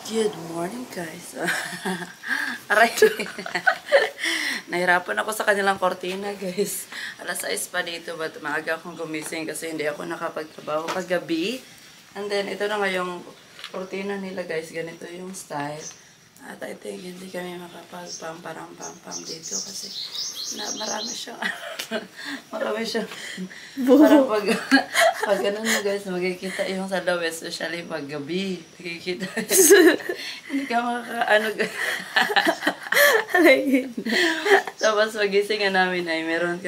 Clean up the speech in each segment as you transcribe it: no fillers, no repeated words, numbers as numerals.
Good morning, guys. Aray. Nahirapan ako sa kanilang kortina, guys. Alas 6 pa dito, but maaga akong gumising kasi hindi ako nakapagtrabaho kagabi. And then, ito na nga yung kortina nila, guys. Ganito yung style. At I think hindi kami makapag-pam-pam-pam dito kasi marami siyang parang pag ganun mo, guys, magkikita yung sa lawes, especially pag gabi, nakikita. Hindi ka Tapos magising namin ay meron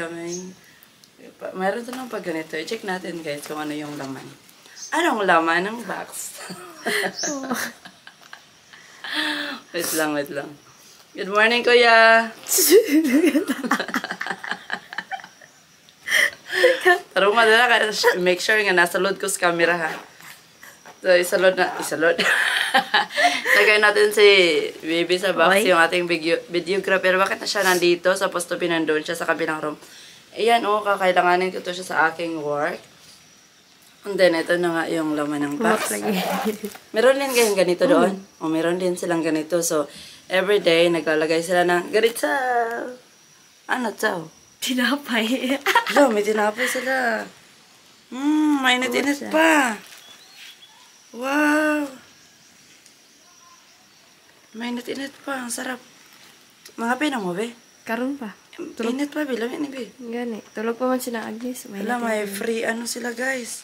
silang pag ganito. I-check natin, guys, kung ano yung laman. Anong laman ng box? Wait lang. Good morning, Kuya! Tarong madala ka, make sure nga nasa load ko sa camera, ha? So, isalod. Lagay natin si Baby sa box, yung ating videographer. Bakit na siya nandito? Supposed to be nandun siya sa kabilang room. Ayan, kakailanganin ko to siya sa aking work. And then, ito na nga yung laman ng box. Meron din kayong ganito doon. O, meron din silang ganito. So, everyday, naglalagay sila ng ganito sa... Ano, chow? Tinapay. May tinapay sila. Mainit-init pa. Wow. Mainit-init pa. Ang sarap. Mga pinang mo, be? Karon pa. Init pa, be. Lamit ni, be. Gani. Tulog pa man si na Agnes. Wala, may free ano sila, guys.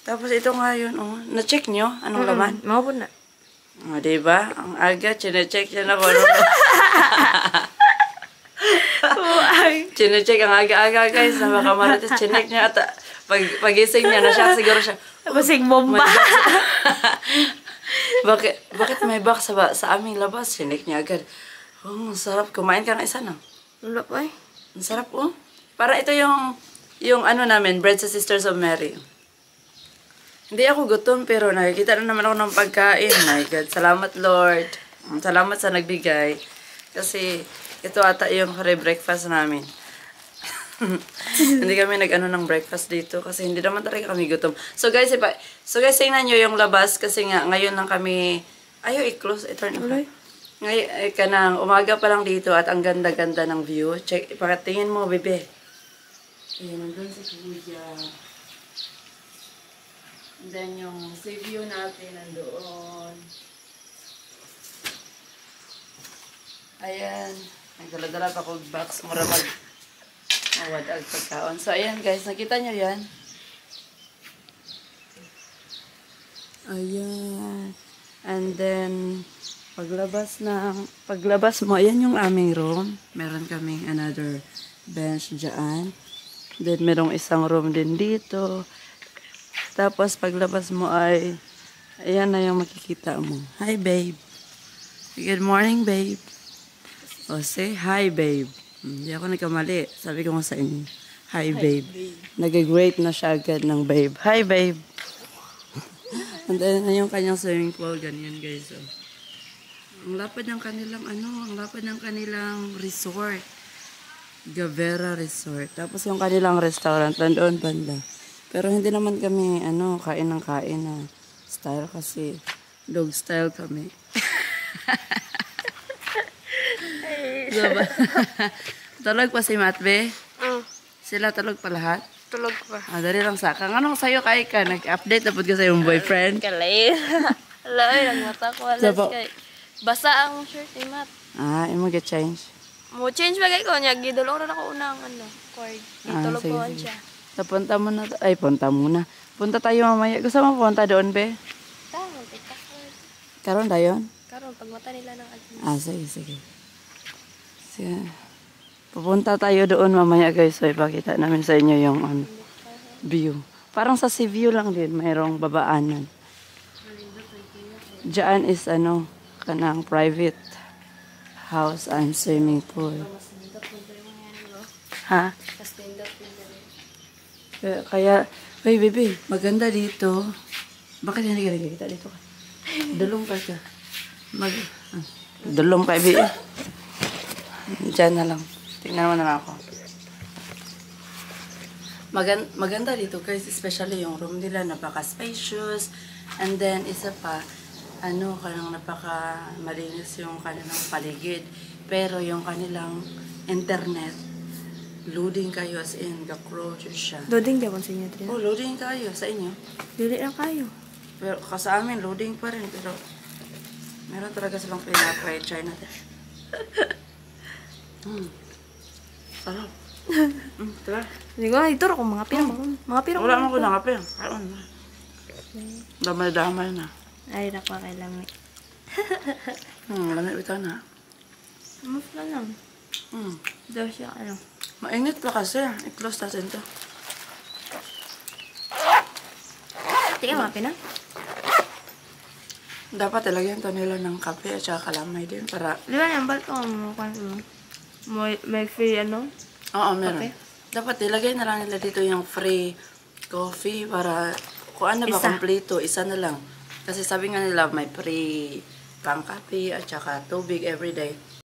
Tapos ito nga yun, na-check nyo? Anong laman? Mao po na. O, diba? Ang aga, chine-check siya na ko. Chine-check ang aga-aga, guys. Na baka marites, chinek niya. At pagising niya, na-shock siguro siya. Pasing bomba. Bakit may box sa aming labas? Chinek niya agad. Ang sarap. Kumain ka ng isa, no? Wala pa eh. Ang sarap, Para ito yung ano namin, Bread sa Sisters of Mary. Hindi ako gutom, pero nakikita na naman ako ng pagkain. My God, salamat Lord. Salamat sa nagbigay. Kasi ito ata yung breakfast namin. Hindi kami nag-ano ng breakfast dito kasi hindi naman talaga kami gutom. So guys, tingnan nyo yung labas kasi nga ngayon lang kami... Ayaw, i-close. I-turn off. Ngayon, kanang umaga pa lang dito at ang ganda-ganda ng view. Check, pakitingin mo, bebe. Ayan, nandun si Kuya. And then yung sea view natin nandoon. Ayan. Nagdala-dala pa ko box. Mura mawadag pagkaon. So ayan guys, nakita nyo yan? Ayan. And then, paglabas mo, ayan yung aming room. Meron kaming another bench dyan. Then merong isang room din dito. Tapos, paglabas mo ay, ayan na yung makikita mo. Hi, babe. Good morning, babe. O, say, hi, babe. Hindi ako nagkamali. Sabi ko nga sa inyo. Hi, babe. Nag-great na siya agad ng babe. Hi, babe. And then, yung kanyang swimming pool. Ganyan, guys. So, ang lapad ng kanilang resort. Gavera Resort. Tapos, yung kanilang restaurant. Nandoon banda. Pero hindi naman kami, kain ng kain na style kasi dog style kami. Diba? Tulog pa si Matbe? Sila tulog pa lahat? Tulog pa. Dali lang sakang. Anong sa'yo kay ka? Nag-update na po ka sa iyong boyfriend? Kalay. Alay, nagmata ko. Alas kay. Basa ang shirt ni Mat. Imo get change? Mo change bagay ko niya. Gidulong na ako unang cord. Itulog ko siya. So, punta muna. Punta tayo mamaya. Gusto mo punta doon, be? Karon dayon? Karon, pagmata nila ng Agnes. Sige. Pupunta tayo doon mamaya, guys. So, ipakita namin sa inyo yung view. Parang sa sea view lang din. Mayroong babaanan. Diyan is kanang private house and swimming pool. Ha? Kaya, baby, maganda dito. Bakit hindi ka nagkikita dito ka? Dulong ka. Dulong ka, baby. Diyan na lang. Tingnan mo na lang ako. Maganda dito guys, especially yung room nila, napaka-spacious. And then, isa pa, kanang napaka malinis yung kanilang paligid. Pero yung kanilang internet, loading kayo as in, cockroach siya. Loading daw sa inyo, Trin. Oh, loading kayo sa inyo. Dili lang kayo. Pero sa amin, loading pa rin. Pero meron talaga silang pinaka-try natin. Sarap. Tara. Hindi ko, ituro ko mga pirang. Mga pirang. Wala mo ko nangape. Kaon na. Damay-damay na. Ay, nakwa kailangan. Lamig ito na. Mas na lang. Daw siya, ano. Mainit pa kasi. I-close natin to. Tingnan mga pina. Dapat ilagyan to nila ng kape at saka kalamay din para... Di ba yung balto mo? May free, ano? Oo, meron. Kape? Dapat ilagay na lang nila dito yung free coffee para kung ano ba, Isa. kompleto. Isa na lang. Kasi sabi nga nila may free pang kape at saka tubig everyday.